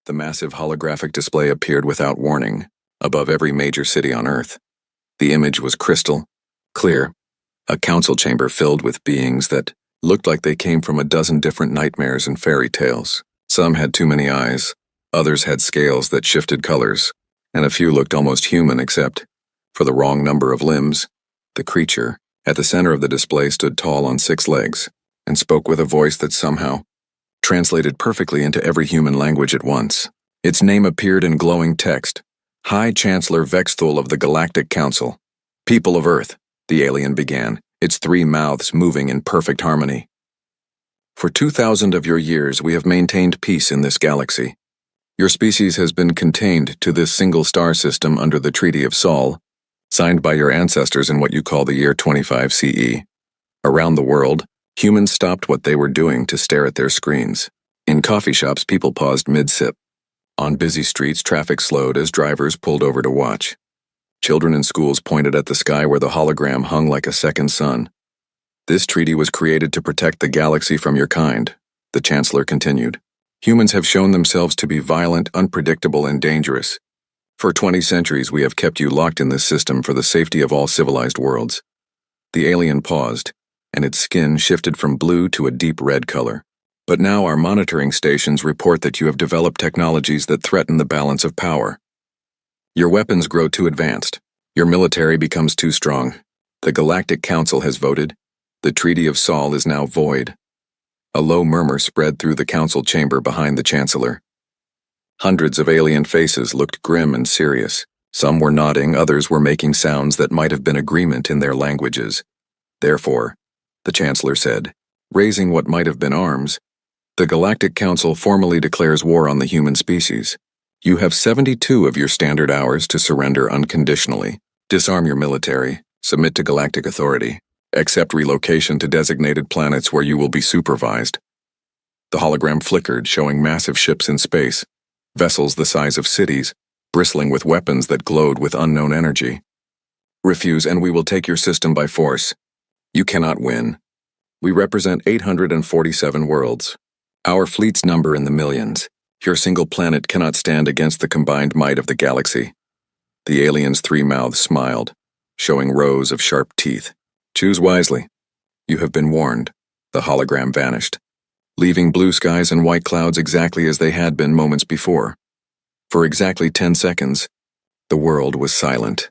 The massive holographic display appeared without warning, above every major city on Earth. The image was crystal clear, a council chamber filled with beings that looked like they came from a dozen different nightmares and fairy tales. Some had too many eyes, others had scales that shifted colors, and a few looked almost human except for the wrong number of limbs. The creature, at the center of the display, stood tall on 6 legs and spoke with a voice that somehow translated perfectly into every human language at once. Its name appeared in glowing text: High Chancellor Vexthul of the Galactic Council. People of Earth, the alien began, its 3 mouths moving in perfect harmony. For 2,000 of your years, we have maintained peace in this galaxy. Your species has been contained to this single star system under the Treaty of Sol, signed by your ancestors in what you call the year 25 CE. Around the world, humans stopped what they were doing to stare at their screens. In coffee shops, people paused mid-sip. On busy streets, traffic slowed as drivers pulled over to watch. Children in schools pointed at the sky where the hologram hung like a second sun. This treaty was created to protect the galaxy from your kind, the Chancellor continued. Humans have shown themselves to be violent, unpredictable, and dangerous. For 20 centuries, we have kept you locked in this system for the safety of all civilized worlds. The alien paused, and its skin shifted from blue to a deep red color. But now our monitoring stations report that you have developed technologies that threaten the balance of power. Your weapons grow too advanced. Your military becomes too strong. The Galactic Council has voted. The Treaty of Sol is now void. A low murmur spread through the council chamber behind the Chancellor. Hundreds of alien faces looked grim and serious. Some were nodding, others were making sounds that might have been agreement in their languages. Therefore, the Chancellor said, raising what might have been arms, the Galactic Council formally declares war on the human species. You have 72 of your standard hours to surrender unconditionally. Disarm your military, submit to galactic authority, accept relocation to designated planets where you will be supervised. The hologram flickered, showing massive ships in space, vessels the size of cities, bristling with weapons that glowed with unknown energy. Refuse and we will take your system by force. You cannot win. We represent 847 worlds. Our fleets number in the millions. Your single planet cannot stand against the combined might of the galaxy. The alien's 3 mouths smiled, showing rows of sharp teeth. Choose wisely. You have been warned. The hologram vanished, leaving blue skies and white clouds exactly as they had been moments before. For exactly 10 seconds, the world was silent.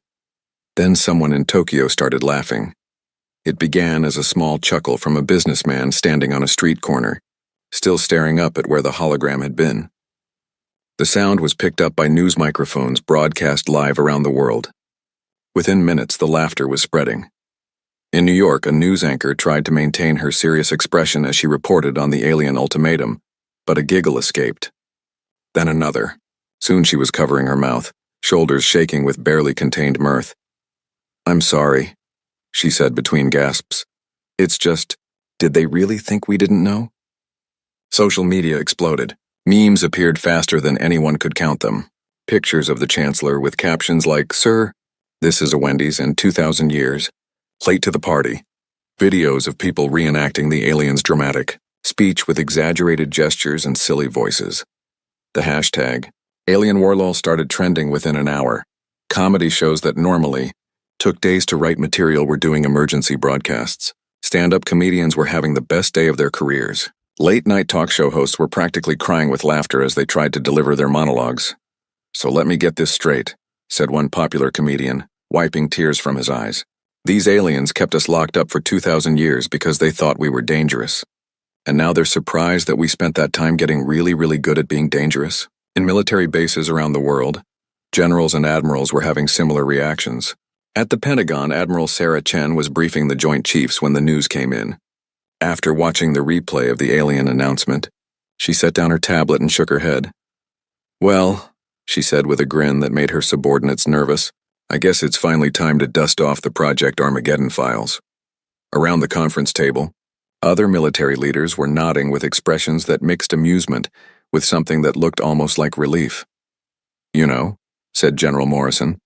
Then someone in Tokyo started laughing. It began as a small chuckle from a businessman standing on a street corner, still staring up at where the hologram had been. The sound was picked up by news microphones broadcast live around the world. Within minutes, the laughter was spreading. In New York, a news anchor tried to maintain her serious expression as she reported on the alien ultimatum, but a giggle escaped. Then another. Soon she was covering her mouth, shoulders shaking with barely contained mirth. I'm sorry, she said between gasps. It's just, did they really think we didn't know? Social media exploded. Memes appeared faster than anyone could count them. Pictures of the Chancellor with captions like, Sir, this is a Wendy's in 2,000 years. Late to the party. Videos of people reenacting the alien's dramatic speech with exaggerated gestures and silly voices. The hashtag, Alien Warlol, started trending within an hour. Comedy shows that normally took days to write material were doing emergency broadcasts. Stand-up comedians were having the best day of their careers. Late-night talk show hosts were practically crying with laughter as they tried to deliver their monologues. So let me get this straight, said one popular comedian, wiping tears from his eyes. These aliens kept us locked up for 2,000 years because they thought we were dangerous. And now they're surprised that we spent that time getting really, really good at being dangerous. In military bases around the world, generals and admirals were having similar reactions. At the Pentagon, Admiral Sarah Chen was briefing the Joint Chiefs when the news came in. After watching the replay of the alien announcement, she set down her tablet and shook her head. Well, she said with a grin that made her subordinates nervous, I guess it's finally time to dust off the Project Armageddon files. Around the conference table, other military leaders were nodding with expressions that mixed amusement with something that looked almost like relief. You know, said General Morrison,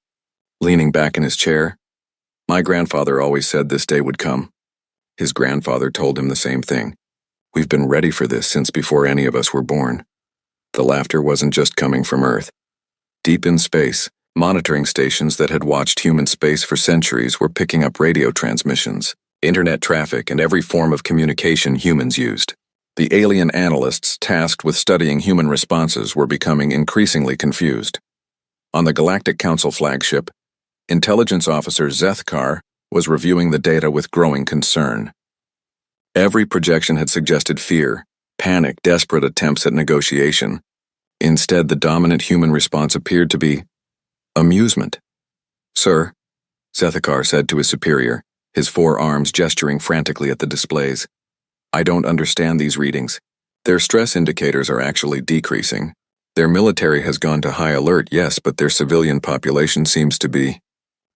leaning back in his chair. My grandfather always said this day would come. His grandfather told him the same thing. We've been ready for this since before any of us were born. The laughter wasn't just coming from Earth. Deep in space, monitoring stations that had watched human space for centuries were picking up radio transmissions, internet traffic, and every form of communication humans used. The alien analysts tasked with studying human responses were becoming increasingly confused. On the Galactic Council flagship, Intelligence Officer Zethkar was reviewing the data with growing concern. Every projection had suggested fear, panic, desperate attempts at negotiation. Instead, the dominant human response appeared to be amusement. "Sir," Zethkar said to his superior, his forearms gesturing frantically at the displays, "I don't understand these readings. Their stress indicators are actually decreasing. Their military has gone to high alert, yes, but their civilian population seems to be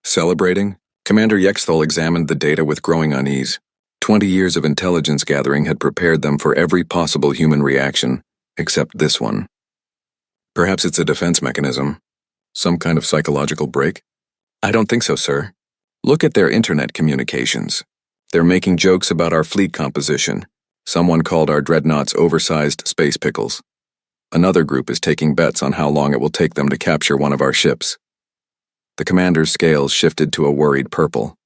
celebrating." Commander Yexthal examined the data with growing unease. 20 years of intelligence gathering had prepared them for every possible human reaction, except this one. Perhaps it's a defense mechanism. Some kind of psychological break? "I don't think so, sir. Look at their internet communications. They're making jokes about our fleet composition. Someone called our dreadnoughts oversized space pickles. Another group is taking bets on how long it will take them to capture one of our ships." The commander's scales shifted to a worried purple.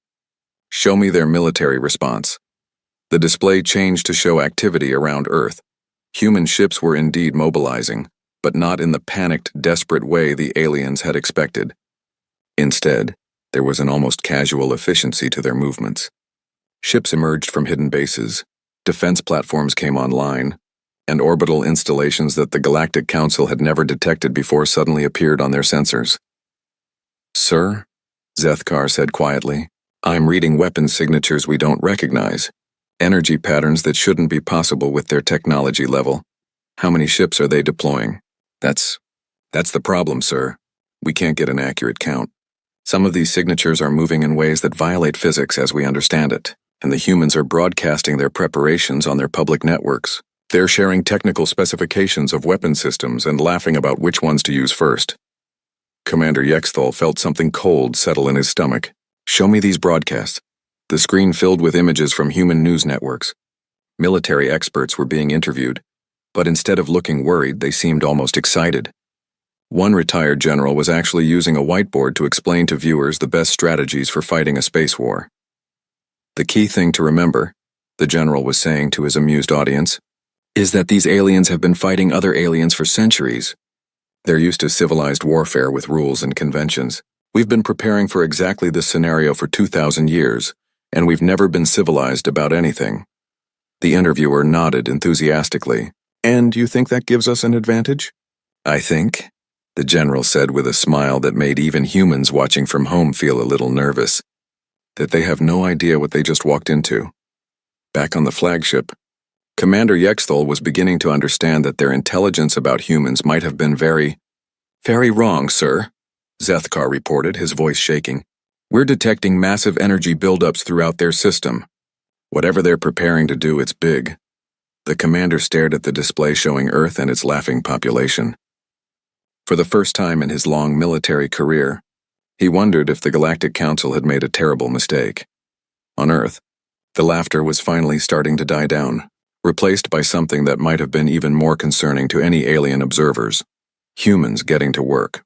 "Show me their military response." The display changed to show activity around Earth. Human ships were indeed mobilizing, but not in the panicked, desperate way the aliens had expected. Instead, there was an almost casual efficiency to their movements. Ships emerged from hidden bases, defense platforms came online, and orbital installations that the Galactic Council had never detected before suddenly appeared on their sensors. "Sir," Zethkar said quietly, "I'm reading weapons signatures we don't recognize. Energy patterns that shouldn't be possible with their technology level. How many ships are they deploying?" That's the problem, sir. We can't get an accurate count. Some of these signatures are moving in ways that violate physics as we understand it, and the humans are broadcasting their preparations on their public networks. They're sharing technical specifications of weapon systems and laughing about which ones to use first. Commander Yexthal felt something cold settle in his stomach. "Show me these broadcasts." The screen filled with images from human news networks. Military experts were being interviewed, but instead of looking worried, they seemed almost excited. One retired general was actually using a whiteboard to explain to viewers the best strategies for fighting a space war. "The key thing to remember," the general was saying to his amused audience, "is that these aliens have been fighting other aliens for centuries. They're used to civilized warfare with rules and conventions. We've been preparing for exactly this scenario for 2,000 years, and we've never been civilized about anything." The interviewer nodded enthusiastically. "And you think that gives us an advantage?" "I think," the general said with a smile that made even humans watching from home feel a little nervous, "that they have no idea what they just walked into." Back on the flagship, Commander Yexthal was beginning to understand that their intelligence about humans might have been very wrong, sir, Zethkar reported, his voice shaking. "We're detecting massive energy buildups throughout their system. Whatever they're preparing to do, it's big." The commander stared at the display showing Earth and its laughing population. For the first time in his long military career, he wondered if the Galactic Council had made a terrible mistake. On Earth, the laughter was finally starting to die down, replaced by something that might have been even more concerning to any alien observers: humans getting to work.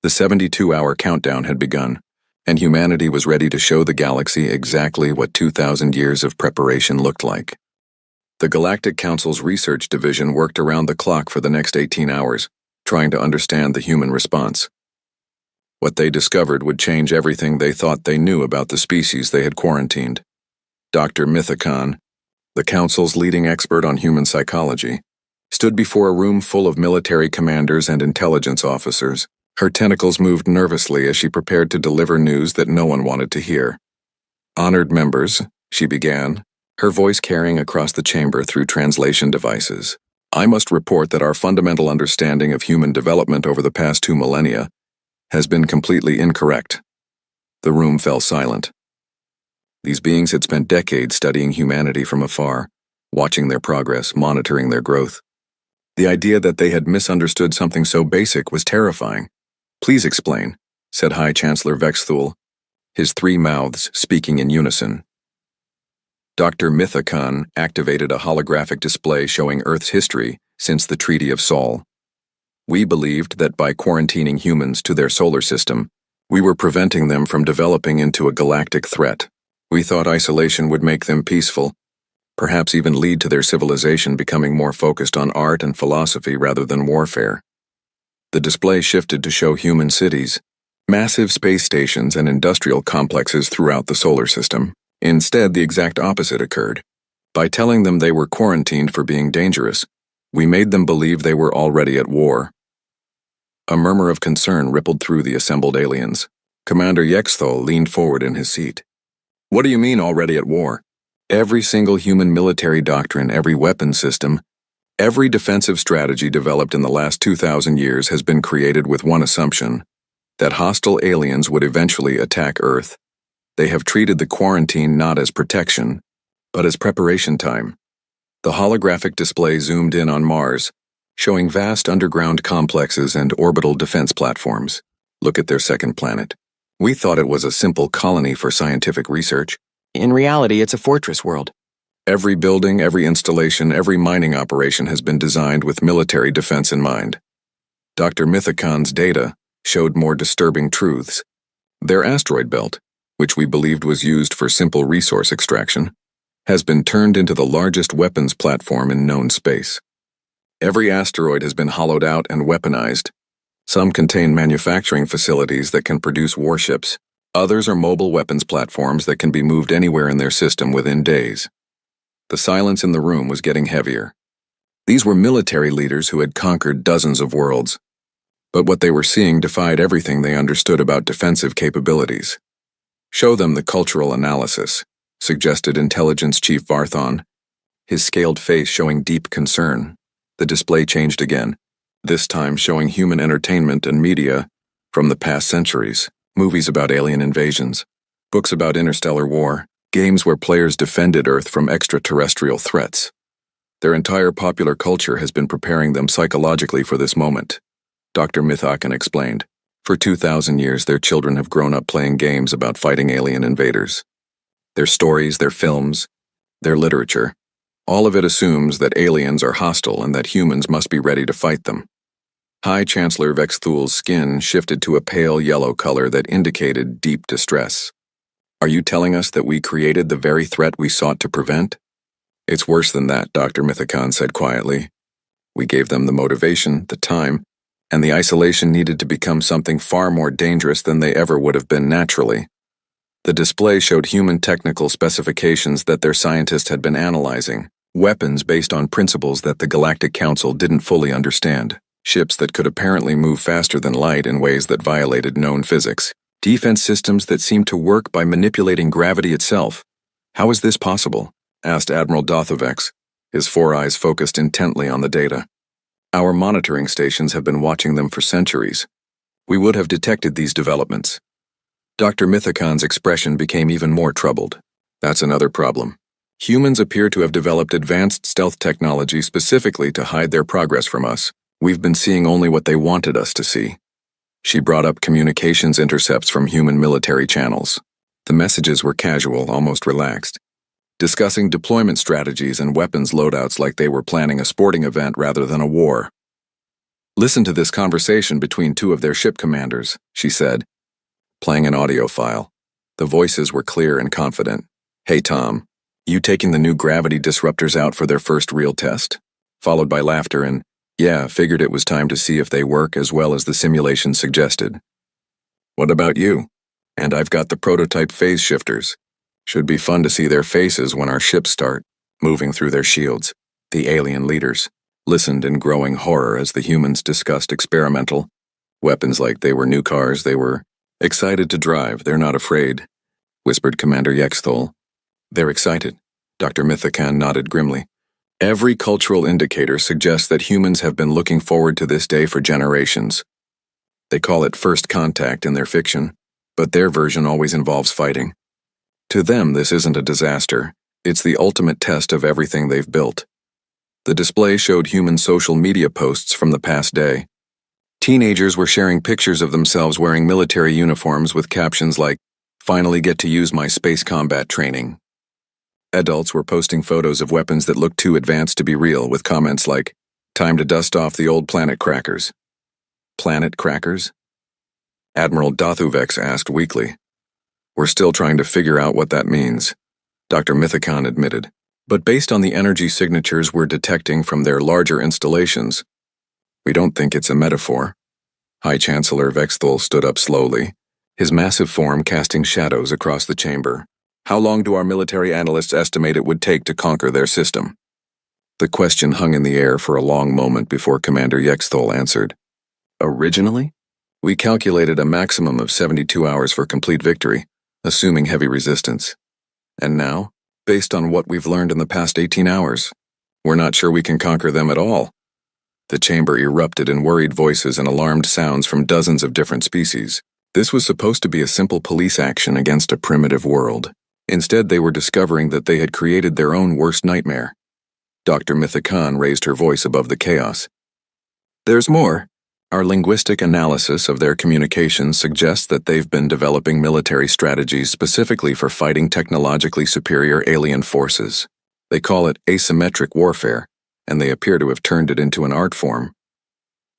The 72-hour countdown had begun, and humanity was ready to show the galaxy exactly what 2,000 years of preparation looked like. The Galactic Council's research division worked around the clock for the next 18 hours, trying to understand the human response. What they discovered would change everything they thought they knew about the species they had quarantined. Dr. Mythicon, the Council's leading expert on human psychology, stood before a room full of military commanders and intelligence officers. Her tentacles moved nervously as she prepared to deliver news that no one wanted to hear. "Honored members," she began, her voice carrying across the chamber through translation devices, "I must report that our fundamental understanding of human development over the past 2 millennia has been completely incorrect." The room fell silent. These beings had spent decades studying humanity from afar, watching their progress, monitoring their growth. The idea that they had misunderstood something so basic was terrifying. "Please explain," said High Chancellor Vexthul, his 3 mouths speaking in unison. Dr. Mythicon activated a holographic display showing Earth's history since the Treaty of Sol. We believed that by quarantining humans to their solar system, we were preventing them from developing into a galactic threat. We thought isolation would make them peaceful, perhaps even lead to their civilization becoming more focused on art and philosophy rather than warfare. The display shifted to show human cities, massive space stations and industrial complexes throughout the solar system. Instead, the exact opposite occurred. By telling them they were quarantined for being dangerous, we made them believe they were already at war. A murmur of concern rippled through the assembled aliens. Commander Yexthol leaned forward in his seat. What do you mean already at war? Every single human military doctrine, every weapon system, every defensive strategy developed in the last 2,000 years has been created with one assumption, that hostile aliens would eventually attack Earth. They have treated the quarantine not as protection, but as preparation time. The holographic display zoomed in on Mars, showing vast underground complexes and orbital defense platforms. Look at their second planet. We thought it was a simple colony for scientific research. In reality, it's a fortress world. Every building, every installation, every mining operation has been designed with military defense in mind. Dr. Mythicon's data showed more disturbing truths. Their asteroid belt, which we believed was used for simple resource extraction, has been turned into the largest weapons platform in known space. Every asteroid has been hollowed out and weaponized. Some contain manufacturing facilities that can produce warships. Others are mobile weapons platforms that can be moved anywhere in their system within days. The silence in the room was getting heavier. These were military leaders who had conquered dozens of worlds. But what they were seeing defied everything they understood about defensive capabilities. Show them the cultural analysis, suggested Intelligence Chief Varthon, his scaled face showing deep concern. The display changed again, this time showing human entertainment and media from the past centuries. Movies about alien invasions, books about interstellar war, games where players defended Earth from extraterrestrial threats. Their entire popular culture has been preparing them psychologically for this moment. Dr. Mythocon explained. For 2,000 years, their children have grown up playing games about fighting alien invaders. Their stories, their films, their literature, all of it assumes that aliens are hostile and that humans must be ready to fight them. High Chancellor Vexthul's skin shifted to a pale yellow color that indicated deep distress. Are you telling us that we created the very threat we sought to prevent? It's worse than that, Dr. Mythicon said quietly. We gave them the motivation, the time, and the isolation needed to become something far more dangerous than they ever would have been naturally. The display showed human technical specifications that their scientists had been analyzing, weapons based on principles that the Galactic Council didn't fully understand. Ships that could apparently move faster than light in ways that violated known physics. Defense systems that seemed to work by manipulating gravity itself. How is this possible? Asked Admiral Dothovex, his four eyes focused intently on the data. Our monitoring stations have been watching them for centuries. We would have detected these developments. Dr. Mythicon's expression became even more troubled. That's another problem. Humans appear to have developed advanced stealth technology specifically to hide their progress from us. We've been seeing only what they wanted us to see. She brought up communications intercepts from human military channels. The messages were casual, almost relaxed, discussing deployment strategies and weapons loadouts like they were planning a sporting event rather than a war. Listen to this conversation between two of their ship commanders, she said, playing an audio file. The voices were clear and confident. Hey Tom, you taking the new gravity disruptors out for their first real test? Followed by laughter and, yeah, figured it was time to see if they work as well as the simulation suggested. What about you? And I've got the prototype phase shifters. Should be fun to see their faces when our ships start, moving through their shields. The alien leaders listened in growing horror as the humans discussed experimental weapons like they were new cars they were excited to drive. They're not afraid, whispered Commander Yexthol. They're excited. Dr. Mythicon nodded grimly. Every cultural indicator suggests that humans have been looking forward to this day for generations. They call it first contact in their fiction, but their version always involves fighting. To them, this isn't a disaster. It's the ultimate test of everything they've built. The display showed human social media posts from the past day. Teenagers were sharing pictures of themselves wearing military uniforms with captions like, "Finally get to use my space combat training." Adults were posting photos of weapons that looked too advanced to be real with comments like, Time to dust off the old planet crackers. Planet crackers? Admiral Dothuvex asked weakly. We're still trying to figure out what that means, Dr. Mythicon admitted. But based on the energy signatures we're detecting from their larger installations, we don't think it's a metaphor. High Chancellor Vexthul stood up slowly, his massive form casting shadows across the chamber. How long do our military analysts estimate it would take to conquer their system? The question hung in the air for a long moment before Commander Yexthol answered. Originally, we calculated a maximum of 72 hours for complete victory, assuming heavy resistance. And now, based on what we've learned in the past 18 hours, we're not sure we can conquer them at all. The chamber erupted in worried voices and alarmed sounds from dozens of different species. This was supposed to be a simple police action against a primitive world. Instead, they were discovering that they had created their own worst nightmare. Dr. Mythicon raised her voice above the chaos. There's more. Our linguistic analysis of their communications suggests that they've been developing military strategies specifically for fighting technologically superior alien forces. They call it asymmetric warfare, and they appear to have turned it into an art form.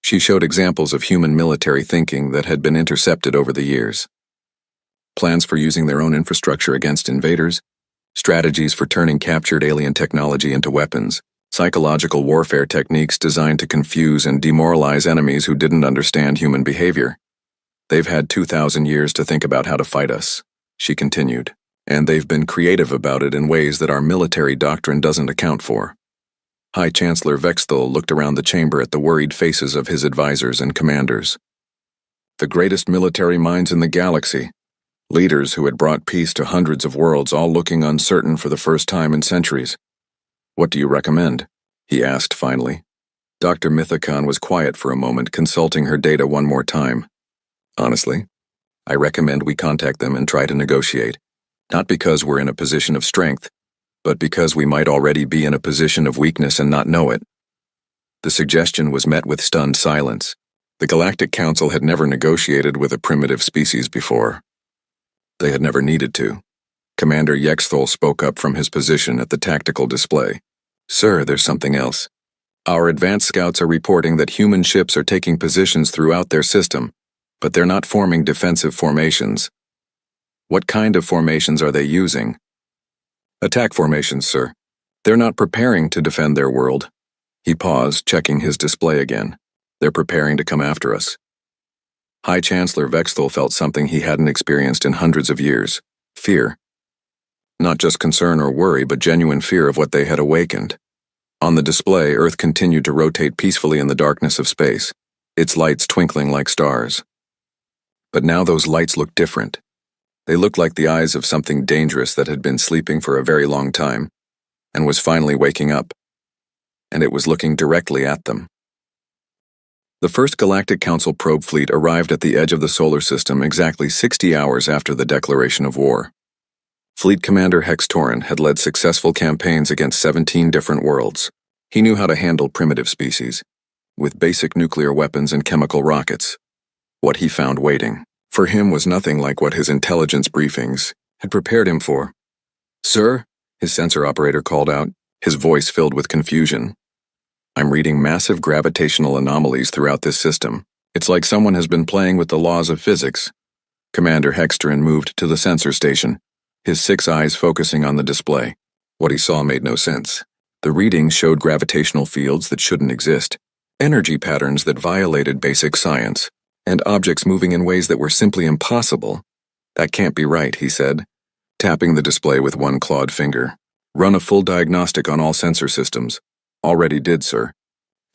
She showed examples of human military thinking that had been intercepted over the years. Plans for using their own infrastructure against invaders, strategies for turning captured alien technology into weapons, psychological warfare techniques designed to confuse and demoralize enemies who didn't understand human behavior. They've had 2,000 years to think about how to fight us, she continued, and they've been creative about it in ways that our military doctrine doesn't account for. High Chancellor Vexthul looked around the chamber at the worried faces of his advisors and commanders. The greatest military minds in the galaxy, leaders who had brought peace to hundreds of worlds, all looking uncertain for the first time in centuries. What do you recommend? He asked finally. Dr. Mythicon was quiet for a moment, consulting her data one more time. Honestly, I recommend we contact them and try to negotiate. Not because we're in a position of strength, but because we might already be in a position of weakness and not know it. The suggestion was met with stunned silence. The Galactic Council had never negotiated with a primitive species before. They had never needed to. Commander Yexthol spoke up from his position at the tactical display. Sir, there's something else. Our advanced scouts are reporting that human ships are taking positions throughout their system, but they're not forming defensive formations. What kind of formations are they using? Attack formations, sir. They're not preparing to defend their world. He paused, checking his display again. They're preparing to come after us. High Chancellor Vexthul felt something he hadn't experienced in hundreds of years. Fear. Not just concern or worry, but genuine fear of what they had awakened. On the display, Earth continued to rotate peacefully in the darkness of space, its lights twinkling like stars. But now those lights looked different. They looked like the eyes of something dangerous that had been sleeping for a very long time, and was finally waking up. And it was looking directly at them. The first Galactic Council probe fleet arrived at the edge of the solar system exactly 60 hours after the declaration of war. Fleet Commander Hex Torin had led successful campaigns against 17 different worlds. He knew how to handle primitive species, with basic nuclear weapons and chemical rockets. What he found waiting for him was nothing like what his intelligence briefings had prepared him for. Sir, his sensor operator called out, his voice filled with confusion. I'm reading massive gravitational anomalies throughout this system. It's like someone has been playing with the laws of physics. Commander Hextorin moved to the sensor station, his 6 eyes focusing on the display. What he saw made no sense. The readings showed gravitational fields that shouldn't exist, energy patterns that violated basic science, and objects moving in ways that were simply impossible. That can't be right, he said, tapping the display with one clawed finger. Run a full diagnostic on all sensor systems. Already did, sir.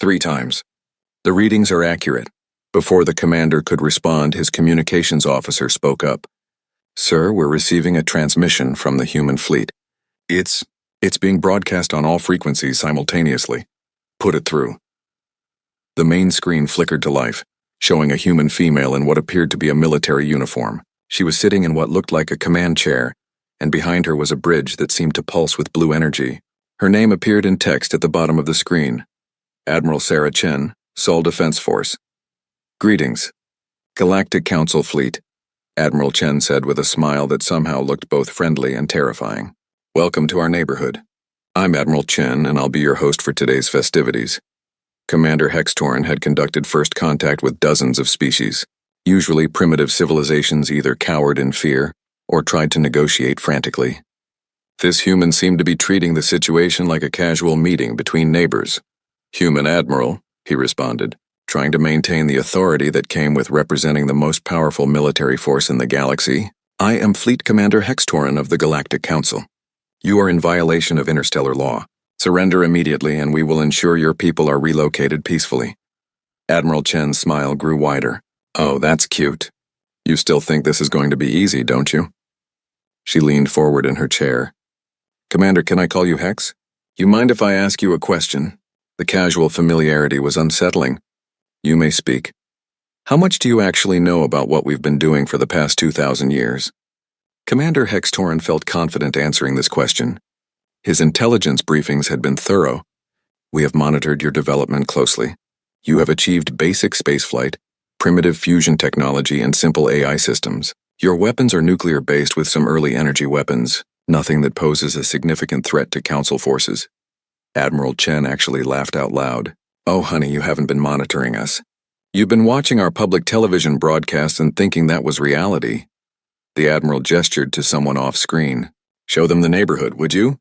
3 times. The readings are accurate. Before the commander could respond, his communications officer spoke up. Sir, we're receiving a transmission from the human fleet. It's being broadcast on all frequencies simultaneously. Put it through. The main screen flickered to life, showing a human female in what appeared to be a military uniform. She was sitting in what looked like a command chair, and behind her was a bridge that seemed to pulse with blue energy. Her name appeared in text at the bottom of the screen. Admiral Sarah Chen, Sol Defense Force. Greetings. Galactic Council Fleet, Admiral Chen said with a smile that somehow looked both friendly and terrifying. Welcome to our neighborhood. I'm Admiral Chen, and I'll be your host for today's festivities. Commander Hextorn had conducted first contact with dozens of species. Usually primitive civilizations either cowered in fear or tried to negotiate frantically. This human seemed to be treating the situation like a casual meeting between neighbors. "Human Admiral," he responded, trying to maintain the authority that came with representing the most powerful military force in the galaxy. "I am Fleet Commander Hextorn of the Galactic Council. You are in violation of interstellar law. Surrender immediately and we will ensure your people are relocated peacefully." Admiral Chen's smile grew wider. "Oh, that's cute. You still think this is going to be easy, don't you?" She leaned forward in her chair. "Commander, can I call you Hex? You mind if I ask you a question?" The casual familiarity was unsettling. "You may speak. How much do you actually know about what we've been doing for the past 2,000 years? Commander Hextorn felt confident answering this question. His intelligence briefings had been thorough. "We have monitored your development closely. You have achieved basic spaceflight, primitive fusion technology, and simple AI systems. Your weapons are nuclear-based with some early energy weapons, nothing that poses a significant threat to Council forces." Admiral Chen actually laughed out loud. "Oh, honey, you haven't been monitoring us. You've been watching our public television broadcasts and thinking that was reality." The Admiral gestured to someone off-screen. "Show them the neighborhood, would you?"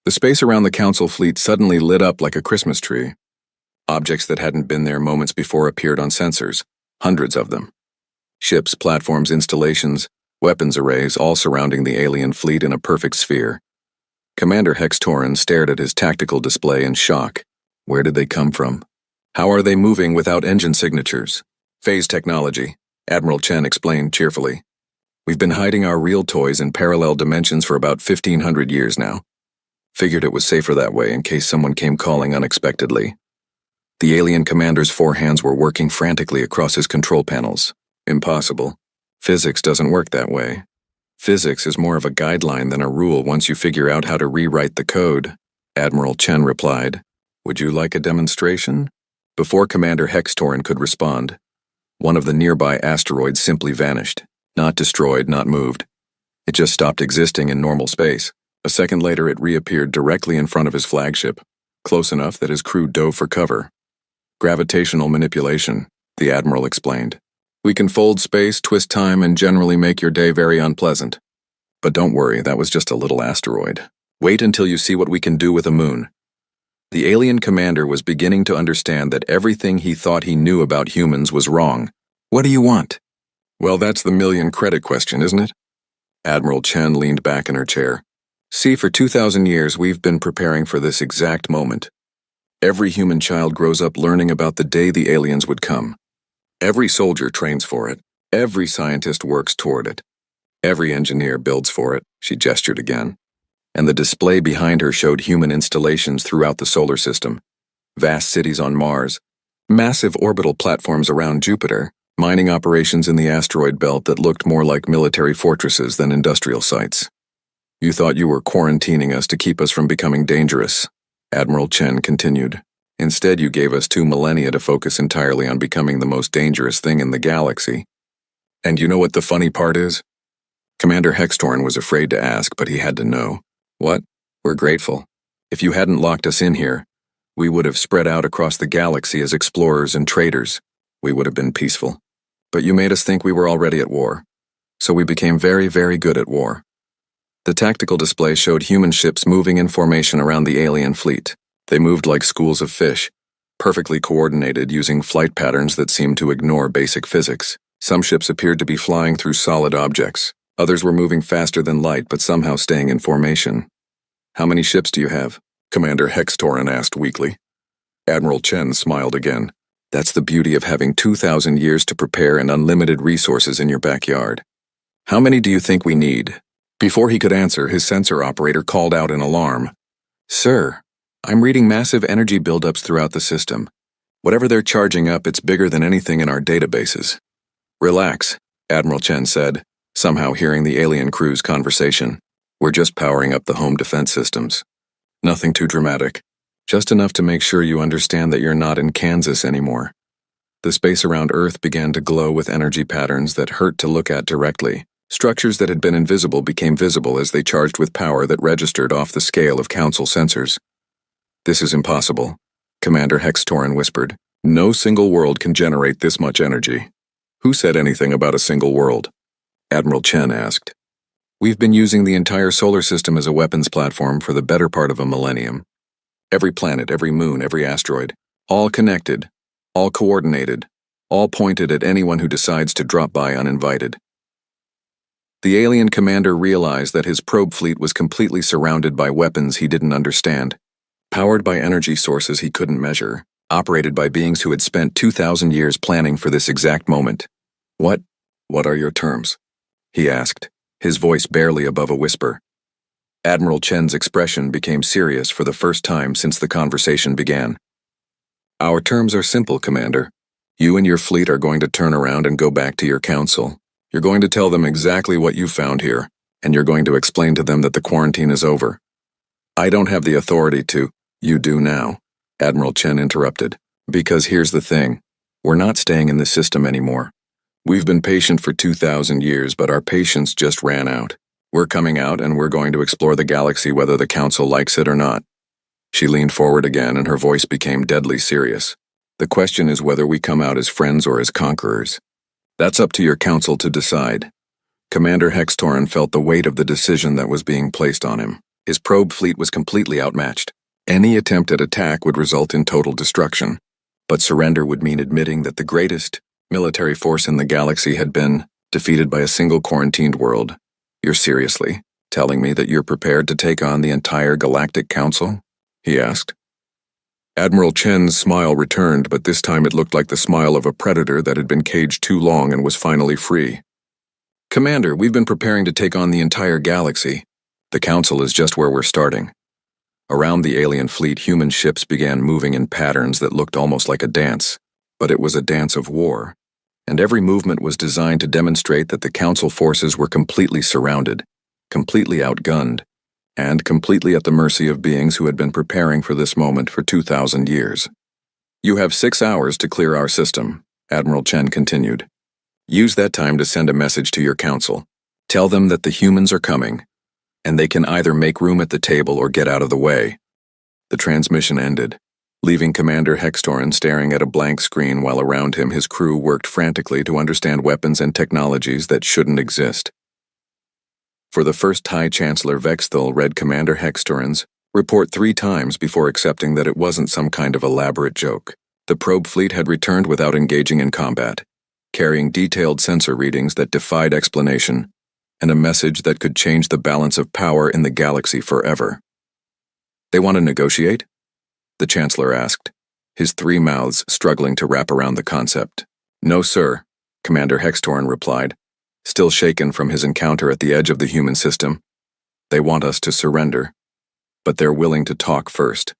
The space around the Council fleet suddenly lit up like a Christmas tree. Objects that hadn't been there moments before appeared on sensors, hundreds of them. Ships, platforms, installations, weapons arrays, all surrounding the alien fleet in a perfect sphere. Commander Hextorn stared at his tactical display in shock. Where did they come from? How are they moving without engine signatures? "Phase technology," Admiral Chen explained cheerfully. "We've been hiding our real toys in parallel dimensions for about 1,500 years now. Figured it was safer that way in case someone came calling unexpectedly." The alien commander's four hands were working frantically across his control panels. "Impossible. Physics doesn't work that way. Physics is more of a guideline than a rule once you figure out how to rewrite the code," Admiral Chen replied. "Would you like a demonstration?" Before Commander Hextorn could respond, one of the nearby asteroids simply vanished. Not destroyed, not moved. It just stopped existing in normal space. A second later, it reappeared directly in front of his flagship, close enough that his crew dove for cover. "Gravitational manipulation," the Admiral explained. "We can fold space, twist time, and generally make your day very unpleasant. But don't worry, that was just a little asteroid. Wait until you see what we can do with a moon." The alien commander was beginning to understand that everything he thought he knew about humans was wrong. "What do you want?" "Well, that's the million-credit question, isn't it?" Admiral Chen leaned back in her chair. "See, for 2,000 years we've been preparing for this exact moment. Every human child grows up learning about the day the aliens would come. Every soldier trains for it. Every scientist works toward it. Every engineer builds for it," she gestured again. And the display behind her showed human installations throughout the solar system. Vast cities on Mars, massive orbital platforms around Jupiter, mining operations in the asteroid belt that looked more like military fortresses than industrial sites. "You thought you were quarantining us to keep us from becoming dangerous," Admiral Chen continued. "Instead, you gave us 2 millennia to focus entirely on becoming the most dangerous thing in the galaxy. And you know what the funny part is?" Commander Hextorn was afraid to ask, but he had to know. "What? We're grateful. If you hadn't locked us in here, we would have spread out across the galaxy as explorers and traders. We would have been peaceful. But you made us think we were already at war. So we became very, very good at war." The tactical display showed human ships moving in formation around the alien fleet. They moved like schools of fish, perfectly coordinated using flight patterns that seemed to ignore basic physics. Some ships appeared to be flying through solid objects. Others were moving faster than light but somehow staying in formation. "How many ships do you have?" Commander Hextorn asked weakly. Admiral Chen smiled again. "That's the beauty of having 2,000 years to prepare and unlimited resources in your backyard. How many do you think we need?" Before he could answer, his sensor operator called out in alarm. "Sir, I'm reading massive energy buildups throughout the system. Whatever they're charging up, it's bigger than anything in our databases." "Relax," Admiral Chen said, somehow hearing the alien crew's conversation. "We're just powering up the home defense systems. Nothing too dramatic. Just enough to make sure you understand that you're not in Kansas anymore." The space around Earth began to glow with energy patterns that hurt to look at directly. Structures that had been invisible became visible as they charged with power that registered off the scale of Council sensors. "This is impossible. Commander Hextorin whispered. No single world can generate this much energy. Who said anything about a single world? Admiral Chen asked. We've been using the entire solar system as a weapons platform for the better part of a millennium. Every planet, every moon, every asteroid, all connected, all coordinated, all pointed at anyone who decides to drop by uninvited. The alien commander realized that his probe fleet was completely surrounded by weapons he didn't understand, powered by energy sources he couldn't measure, operated by beings who had spent 2,000 years planning for this exact moment. What are your terms? He asked, his voice barely above a whisper. Admiral Chen's expression became serious for the first time since the conversation began. Our terms are simple, Commander. You and your fleet are going to turn around and go back to your council. You're going to tell them exactly what you found here, and you're going to explain to them that the quarantine is over. I don't have the authority to. You do now, Admiral Chen interrupted. Because here's the thing. We're not staying in the system anymore. We've been patient for 2,000 years, but our patience just ran out. We're coming out and we're going to explore the galaxy whether the council likes it or not. She leaned forward again and her voice became deadly serious. The question is whether we come out as friends or as conquerors. That's up to your council to decide. Commander Hextorin felt the weight of the decision that was being placed on him. His probe fleet was completely outmatched. Any attempt at attack would result in total destruction, but surrender would mean admitting that the greatest military force in the galaxy had been defeated by a single quarantined world. You're seriously telling me that you're prepared to take on the entire Galactic Council? He asked. Admiral Chen's smile returned, but this time it looked like the smile of a predator that had been caged too long and was finally free. Commander, we've been preparing to take on the entire galaxy. The Council is just where we're starting. Around the alien fleet, human ships began moving in patterns that looked almost like a dance, but it was a dance of war, and every movement was designed to demonstrate that the Council forces were completely surrounded, completely outgunned, and completely at the mercy of beings who had been preparing for this moment for 2,000 years. You have 6 hours to clear our system, Admiral Chen continued. Use that time to send a message to your council. Tell them that the humans are coming, and they can either make room at the table or get out of the way. The transmission ended, leaving Commander Hextorin staring at a blank screen while around him his crew worked frantically to understand weapons and technologies that shouldn't exist. For the first, High Chancellor Vexthal read Commander Hextorin's report 3 times before accepting that it wasn't some kind of elaborate joke. The probe fleet had returned without engaging in combat, carrying detailed sensor readings that defied explanation, and a message that could change the balance of power in the galaxy forever. They want to negotiate? The Chancellor asked, his 3 mouths struggling to wrap around the concept. No, sir, Commander Hextorin replied, still shaken from his encounter at the edge of the human system. They want us to surrender, but they're willing to talk first.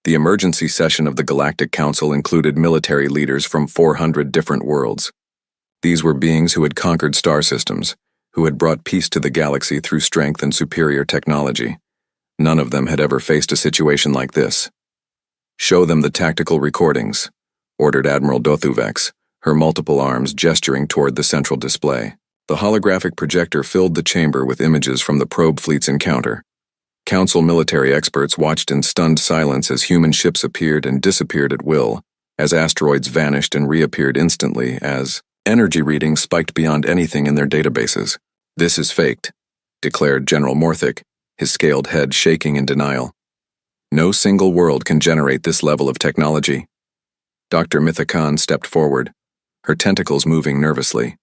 The emergency session of the Galactic Council included military leaders from 400 different worlds. These were beings who had conquered star systems, who had brought peace to the galaxy through strength and superior technology. None of them had ever faced a situation like this. Show them the tactical recordings, ordered Admiral Dothuvex, her multiple arms gesturing toward the central display. The holographic projector filled the chamber with images from the probe fleet's encounter. Council military experts watched in stunned silence as human ships appeared and disappeared at will, as asteroids vanished and reappeared instantly, as energy readings spiked beyond anything in their databases. This is faked, declared General Morthic, his scaled head shaking in denial. No single world can generate this level of technology. Dr. Mythicon stepped forward, her tentacles moving nervously.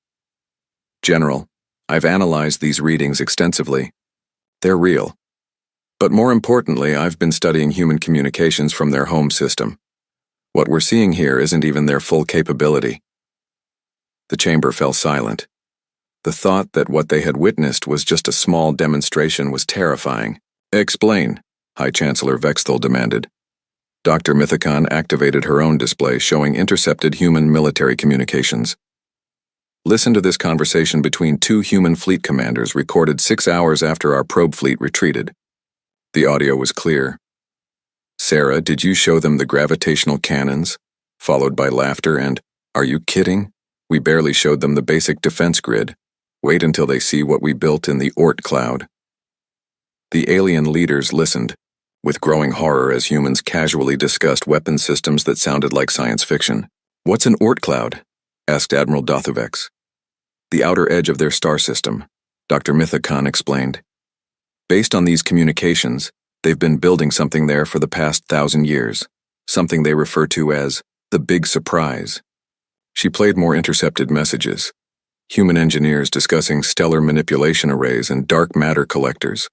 General, I've analyzed these readings extensively. They're real. But more importantly, I've been studying human communications from their home system. What we're seeing here isn't even their full capability. The chamber fell silent. The thought that what they had witnessed was just a small demonstration was terrifying. Explain, High Chancellor Vexthal demanded. Dr. Mythicon activated her own display showing intercepted human military communications. Listen to this conversation between 2 human fleet commanders recorded 6 hours after our probe fleet retreated. The audio was clear. Sarah, did you show them the gravitational cannons? Followed by laughter and, are you kidding? We barely showed them the basic defense grid. Wait until they see what we built in the Oort cloud. The alien leaders listened, with growing horror as humans casually discussed weapon systems that sounded like science fiction. "What's an Oort cloud?" asked Admiral Dothuvex. "The outer edge of their star system," Dr. Mythicon explained. "Based on these communications, they've been building something there for the past 1,000 years, something they refer to as the Big Surprise." She played more intercepted messages. Human engineers discussing stellar manipulation arrays and dark matter collectors.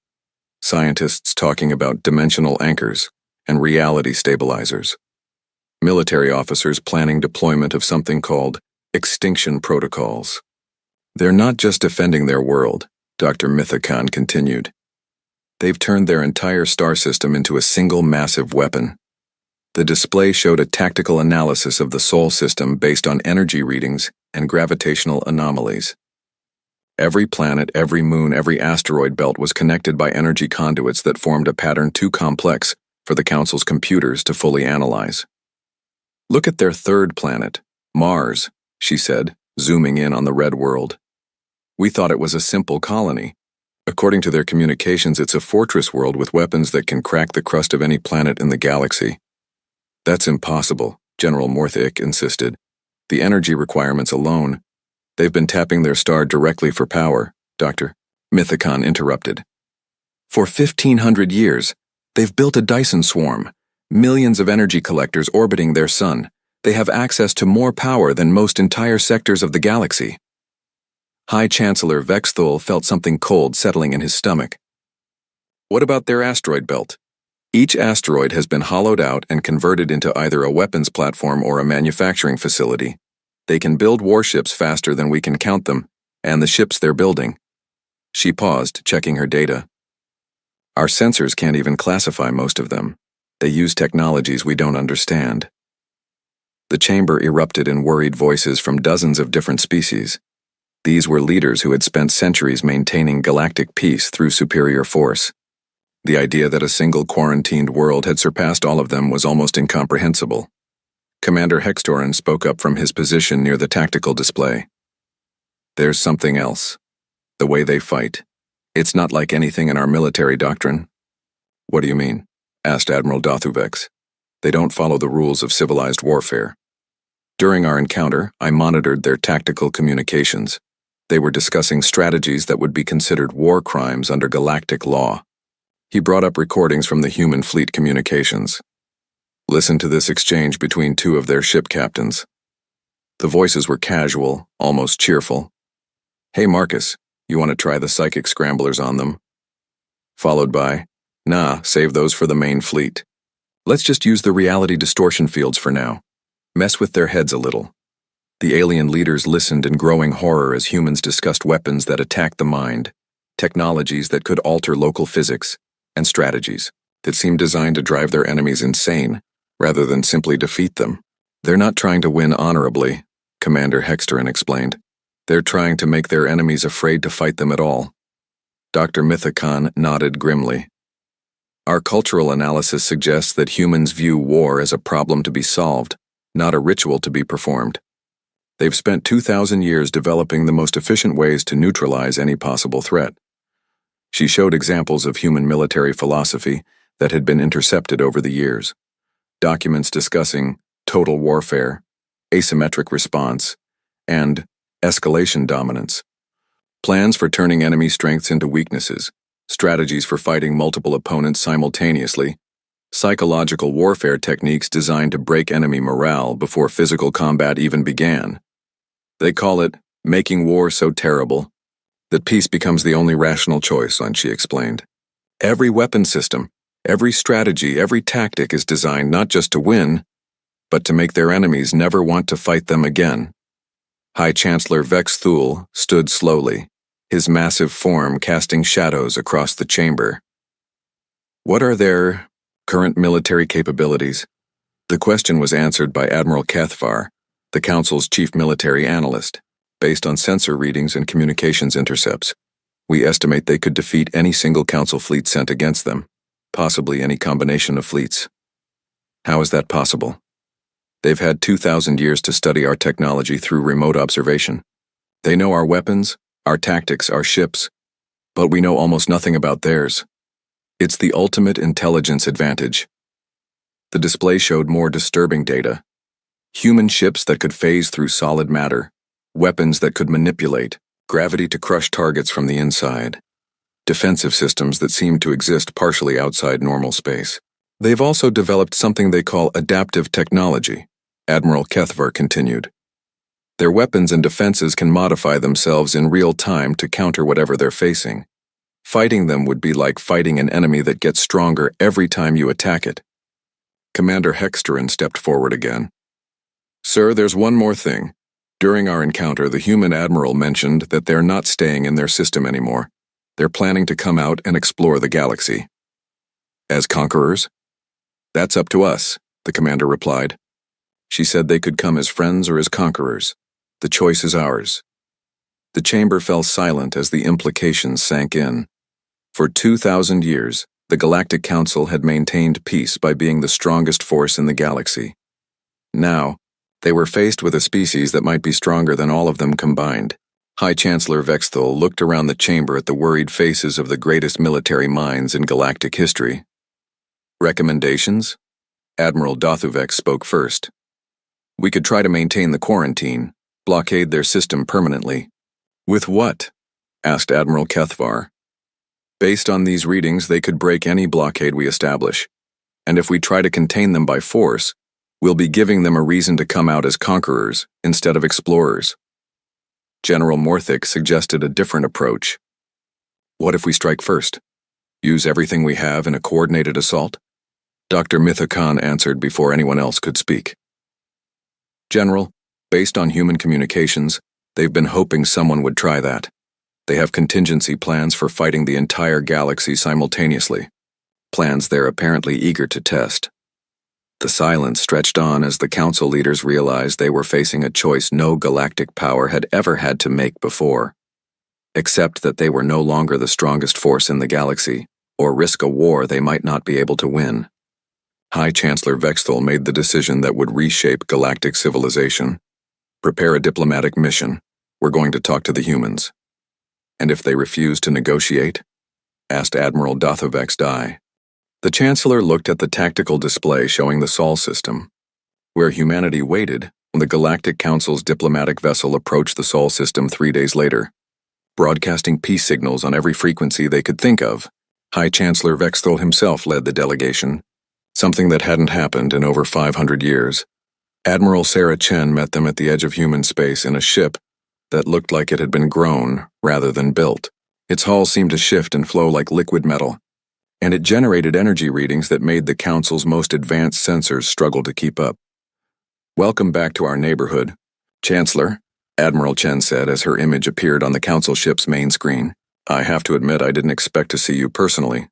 Scientists talking about dimensional anchors and reality stabilizers. Military officers planning deployment of something called extinction protocols. "They're not just defending their world," Dr. Mythicon continued. "They've turned their entire star system into a single massive weapon." The display showed a tactical analysis of the Sol system based on energy readings and gravitational anomalies. Every planet, every moon, every asteroid belt was connected by energy conduits that formed a pattern too complex for the Council's computers to fully analyze. "Look at their third planet, Mars," she said, zooming in on the red world. "We thought it was a simple colony. According to their communications, it's a fortress world with weapons that can crack the crust of any planet in the galaxy." "That's impossible," General Morthic insisted. "The energy requirements alone—" "They've been tapping their star directly for power," Dr. Mythicon interrupted. "For 1,500 years, they've built a Dyson swarm, millions of energy collectors orbiting their sun. They have access to more power than most entire sectors of the galaxy." High Chancellor Vexthul felt something cold settling in his stomach. "What about their asteroid belt? Each asteroid has been hollowed out and converted into either a weapons platform or a manufacturing facility. They can build warships faster than we can count them, and the ships they're building." She paused, checking her data. "Our sensors can't even classify most of them. They use technologies we don't understand." The chamber erupted in worried voices from dozens of different species. These were leaders who had spent centuries maintaining galactic peace through superior force. The idea that a single quarantined world had surpassed all of them was almost incomprehensible. Commander Hextorin spoke up from his position near the tactical display. "There's something else. The way they fight. It's not like anything in our military doctrine." "What do you mean?" asked Admiral Dothuvex. "They don't follow the rules of civilized warfare. During our encounter, I monitored their tactical communications. They were discussing strategies that would be considered war crimes under galactic law." He brought up recordings from the human fleet communications. "Listen to this exchange between two of their ship captains." The voices were casual, almost cheerful. "Hey Marcus, you want to try the psychic scramblers on them?" Followed by, "Nah, save those for the main fleet. Let's just use the reality distortion fields for now. Mess with their heads a little." The alien leaders listened in growing horror as humans discussed weapons that attacked the mind, technologies that could alter local physics, and strategies that seemed designed to drive their enemies insane, rather than simply defeat them. "They're not trying to win honorably," Commander Hextorin explained. "They're trying to make their enemies afraid to fight them at all." Dr. Mythicon nodded grimly. "Our cultural analysis suggests that humans view war as a problem to be solved, not a ritual to be performed. They've spent 2,000 years developing the most efficient ways to neutralize any possible threat." She showed examples of human military philosophy that had been intercepted over the years. Documents discussing total warfare, asymmetric response, and escalation dominance. Plans for turning enemy strengths into weaknesses, strategies for fighting multiple opponents simultaneously, psychological warfare techniques designed to break enemy morale before physical combat even began. They call it making war so terrible that peace becomes the only rational choice, she explained. Every weapon system, every strategy, every tactic is designed not just to win, but to make their enemies never want to fight them again. High Chancellor Vexthul stood slowly, his massive form casting shadows across the chamber. "What are their current military capabilities?" The question was answered by Admiral Cathvar, the Council's chief military analyst. "Based on sensor readings and communications intercepts, we estimate they could defeat any single Council fleet sent against them, possibly any combination of fleets." "How is that possible?" "They've had 2,000 years to study our technology through remote observation. They know our weapons, our tactics, our ships, but we know almost nothing about theirs. It's the ultimate intelligence advantage. The display showed more disturbing data. Human ships that could phase through solid matter, weapons that could manipulate gravity to crush targets from the inside, defensive systems that seemed to exist partially outside normal space. They've also developed something they call adaptive technology, Admiral Kethvar continued. Their weapons and defenses can modify themselves in real time to counter whatever they're facing. Fighting them would be like fighting an enemy that gets stronger every time you attack it. Commander Hexterin stepped forward again. Sir, there's one more thing. During our encounter, the human admiral mentioned that they're not staying in their system anymore. They're planning to come out and explore the galaxy. As conquerors? That's up to us, the commander replied. She said they could come as friends or as conquerors. The choice is ours. The chamber fell silent as the implications sank in. For 2,000 years, the Galactic Council had maintained peace by being the strongest force in the galaxy. Now, they were faced with a species that might be stronger than all of them combined. High Chancellor Vexthal looked around the chamber at the worried faces of the greatest military minds in galactic history. Recommendations? Admiral Dothuvek spoke first. We could try to maintain the quarantine, blockade their system permanently. With what? Asked Admiral Kethvar. Based on these readings, they could break any blockade we establish. And if we try to contain them by force, we'll be giving them a reason to come out as conquerors instead of explorers. General Morthic suggested a different approach. What if we strike first? Use everything we have in a coordinated assault? Dr. Mithakan answered before anyone else could speak. General, based on human communications, they've been hoping someone would try that. They have contingency plans for fighting the entire galaxy simultaneously. Plans they're apparently eager to test. The silence stretched on as the council leaders realized they were facing a choice no galactic power had ever had to make before. Accept that they were no longer the strongest force in the galaxy, or risk a war they might not be able to win. High Chancellor Vexthal made the decision that would reshape galactic civilization. Prepare a diplomatic mission. We're going to talk to the humans. And if they refuse to negotiate? Asked Admiral Dothuvek's die. The Chancellor looked at the tactical display showing the Sol system. Where humanity waited, the Galactic Council's diplomatic vessel approached the Sol system 3 days later, broadcasting peace signals on every frequency they could think of. High Chancellor Vexthal himself led the delegation, something that hadn't happened in over 500 years. Admiral Sarah Chen met them at the edge of human space in a ship that looked like it had been grown rather than built. Its hull seemed to shift and flow like liquid metal, and it generated energy readings that made the Council's most advanced sensors struggle to keep up. Welcome back to our neighborhood, Chancellor, Admiral Chen said as her image appeared on the Council ship's main screen. I have to admit I didn't expect to see you personally.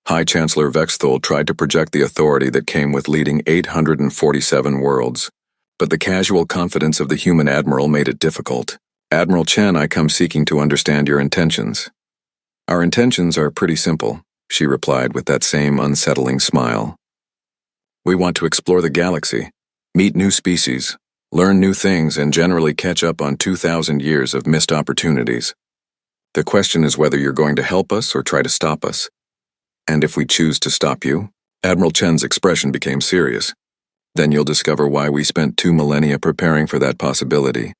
High Chancellor Vexthal tried to project the authority that came with leading 847 worlds, but the casual confidence of the human admiral made it difficult. Admiral Chen, I come seeking to understand your intentions. Our intentions are pretty simple, she replied with that same unsettling smile. We want to explore the galaxy, meet new species, learn new things, and generally catch up on 2,000 years of missed opportunities. The question is whether you're going to help us or try to stop us. And if we choose to stop you, Admiral Chen's expression became serious. Then you'll discover why we spent 2 millennia preparing for that possibility.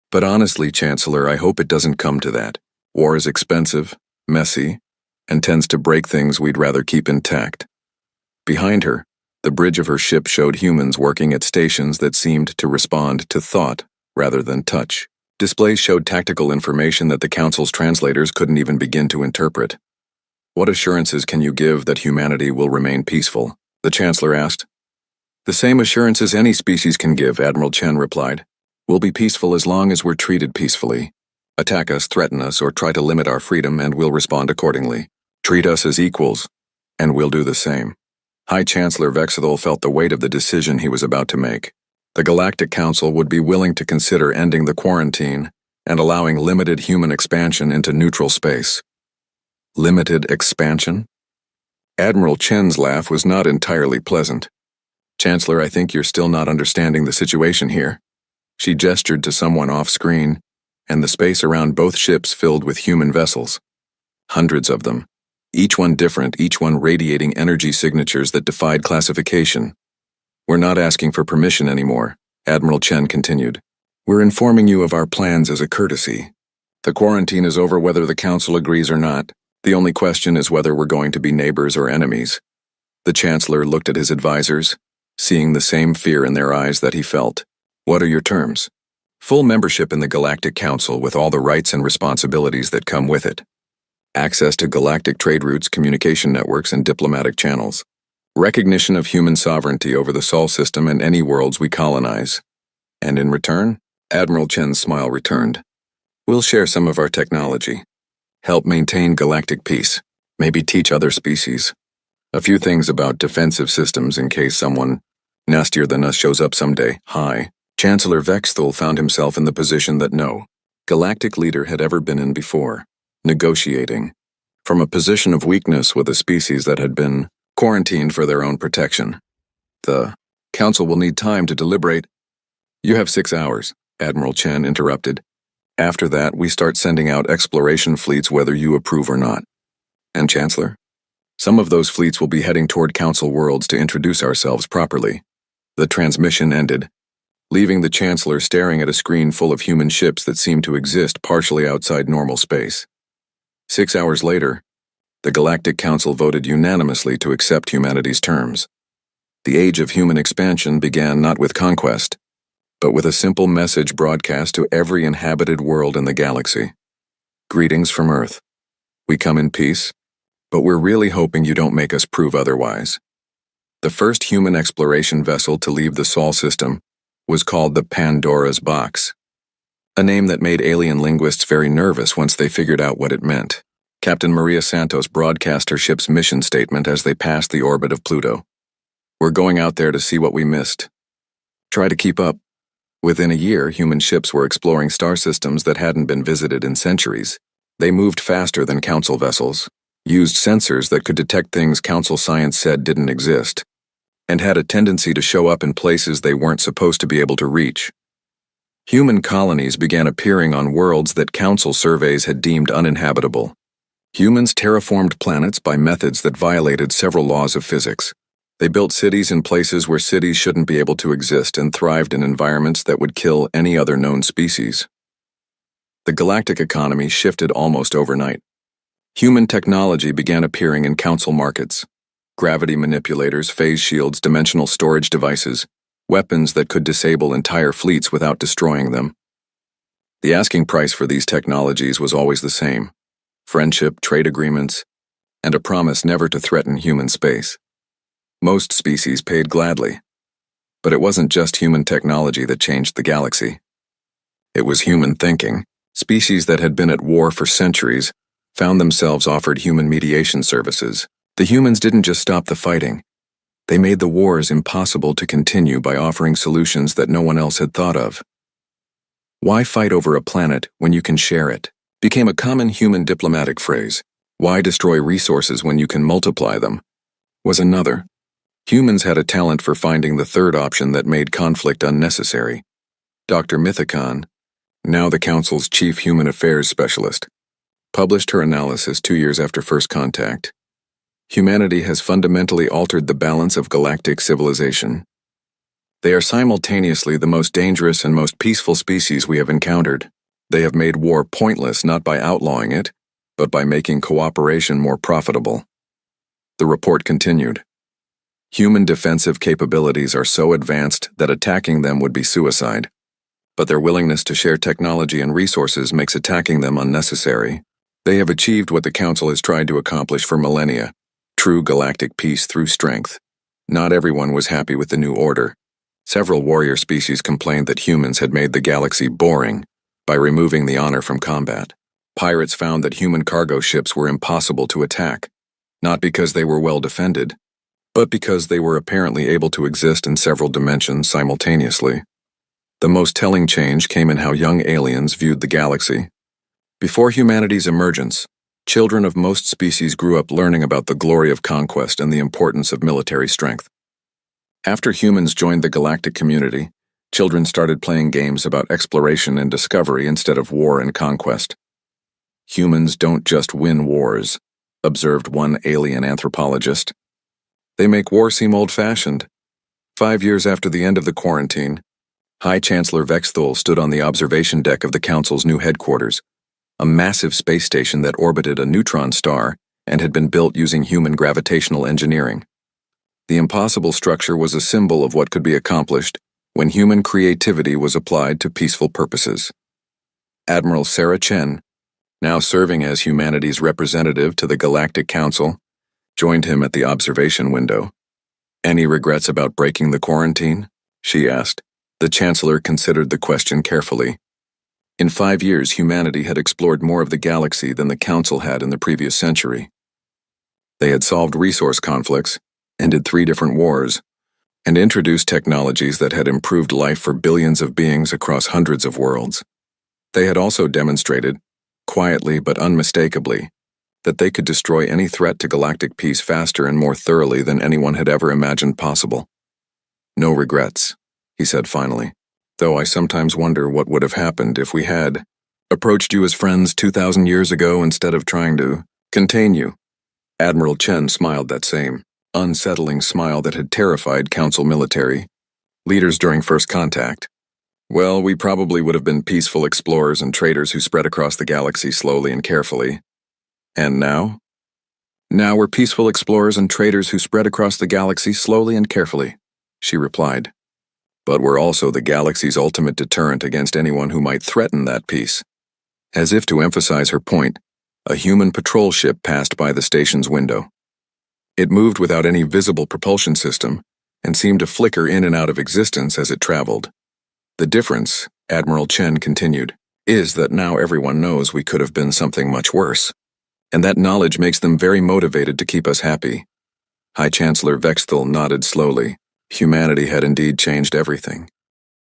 But honestly, Chancellor, I hope it doesn't come to that. War is expensive, messy, and tends to break things we'd rather keep intact. Behind her, the bridge of her ship showed humans working at stations that seemed to respond to thought rather than touch. Displays showed tactical information that the Council's translators couldn't even begin to interpret. What assurances can you give that humanity will remain peaceful? The Chancellor asked. The same assurances any species can give, Admiral Chen replied. We'll be peaceful as long as we're treated peacefully. Attack us, threaten us, or try to limit our freedom, and we'll respond accordingly. Treat us as equals, and we'll do the same. High Chancellor Vexthal felt the weight of the decision he was about to make. The Galactic Council would be willing to consider ending the quarantine and allowing limited human expansion into neutral space. Limited expansion? Admiral Chen's laugh was not entirely pleasant. Chancellor, I think you're still not understanding the situation here. She gestured to someone off-screen, and the space around both ships filled with human vessels. Hundreds of them. Each one different, each one radiating energy signatures that defied classification. We're not asking for permission anymore, Admiral Chen continued. We're informing you of our plans as a courtesy. The quarantine is over whether the Council agrees or not. The only question is whether we're going to be neighbors or enemies. The Chancellor looked at his advisors, seeing the same fear in their eyes that he felt. What are your terms? Full membership in the Galactic Council with all the rights and responsibilities that come with it. Access to galactic trade routes, communication networks, and diplomatic channels. Recognition of human sovereignty over the Sol system and any worlds we colonize. And in return, Admiral Chen's smile returned. We'll share some of our technology. Help maintain galactic peace. Maybe teach other species. A few things about defensive systems in case someone nastier than us shows up someday. Hi. Chancellor Vexthul found himself in the position that no galactic leader had ever been in before. Negotiating. From a position of weakness with a species that had been quarantined for their own protection. The Council will need time to deliberate. You have 6 hours, Admiral Chen interrupted. After that, we start sending out exploration fleets whether you approve or not. And Chancellor? Some of those fleets will be heading toward Council worlds to introduce ourselves properly. The transmission ended, leaving the Chancellor staring at a screen full of human ships that seemed to exist partially outside normal space. 6 hours later, the Galactic Council voted unanimously to accept humanity's terms. The age of human expansion began not with conquest, but with a simple message broadcast to every inhabited world in the galaxy. Greetings from Earth. We come in peace, but we're really hoping you don't make us prove otherwise. The first human exploration vessel to leave the Sol system was called the Pandora's Box, a name that made alien linguists very nervous once they figured out what it meant. Captain Maria Santos broadcast her ship's mission statement as they passed the orbit of Pluto. We're going out there to see what we missed. Try to keep up. Within a year, human ships were exploring star systems that hadn't been visited in centuries. They moved faster than Council vessels, used sensors that could detect things Council science said didn't exist, and had a tendency to show up in places they weren't supposed to be able to reach. Human colonies began appearing on worlds that Council surveys had deemed uninhabitable. Humans terraformed planets by methods that violated several laws of physics. They built cities in places where cities shouldn't be able to exist and thrived in environments that would kill any other known species. The galactic economy shifted almost overnight. Human technology began appearing in Council markets. Gravity manipulators, phase shields, dimensional storage devices, weapons that could disable entire fleets without destroying them. The asking price for these technologies was always the same: friendship, trade agreements, and a promise never to threaten human space. Most species paid gladly, but it wasn't just human technology that changed the galaxy. It was human thinking. Species that had been at war for centuries found themselves offered human mediation services. The humans didn't just stop the fighting. They made the wars impossible to continue by offering solutions that no one else had thought of. Why fight over a planet when you can share it? Became a common human diplomatic phrase. Why destroy resources when you can multiply them? Was another. Humans had a talent for finding the third option that made conflict unnecessary. Dr. Mythicon, now the Council's chief human affairs specialist, published her analysis 2 years after first contact. Humanity has fundamentally altered the balance of galactic civilization. They are simultaneously the most dangerous and most peaceful species we have encountered. They have made war pointless not by outlawing it, but by making cooperation more profitable. The report continued. Human defensive capabilities are so advanced that attacking them would be suicide, but their willingness to share technology and resources makes attacking them unnecessary. They have achieved what the Council has tried to accomplish for millennia: true galactic peace through strength. Not everyone was happy with the new order. Several warrior species complained that humans had made the galaxy boring by removing the honor from combat. Pirates found that human cargo ships were impossible to attack, not because they were well defended, but because they were apparently able to exist in several dimensions simultaneously. The most telling change came in how young aliens viewed the galaxy. Before humanity's emergence, children of most species grew up learning about the glory of conquest and the importance of military strength. After humans joined the galactic community, children started playing games about exploration and discovery instead of war and conquest. Humans don't just win wars, observed one alien anthropologist. They make war seem old-fashioned. 5 years after the end of the quarantine, High Chancellor Vexthul stood on the observation deck of the Council's new headquarters, a massive space station that orbited a neutron star and had been built using human gravitational engineering. The impossible structure was a symbol of what could be accomplished when human creativity was applied to peaceful purposes. Admiral Sarah Chen, now serving as humanity's representative to the Galactic Council, joined him at the observation window. "Any regrets about breaking the quarantine?" she asked. The Chancellor considered the question carefully. In 5 years, humanity had explored more of the galaxy than the Council had in the previous century. They had solved resource conflicts, ended 3 different wars, and introduced technologies that had improved life for billions of beings across hundreds of worlds. They had also demonstrated, quietly but unmistakably, that they could destroy any threat to galactic peace faster and more thoroughly than anyone had ever imagined possible. "No regrets," he said finally, "though I sometimes wonder what would have happened if we had approached you as friends 2,000 years ago instead of trying to contain you." Admiral Chen smiled that same, unsettling smile that had terrified Council military leaders during first contact. "Well, we probably would have been peaceful explorers and traders who spread across the galaxy slowly and carefully. And now? Now we're peaceful explorers and traders who spread across the galaxy slowly and carefully," she replied. "But we're also the galaxy's ultimate deterrent against anyone who might threaten that peace." As if to emphasize her point, a human patrol ship passed by the station's window. It moved without any visible propulsion system and seemed to flicker in and out of existence as it traveled. "The difference," Admiral Chen continued, "is that now everyone knows we could have been something much worse. And that knowledge makes them very motivated to keep us happy." High Chancellor Vexthul nodded slowly. Humanity had indeed changed everything.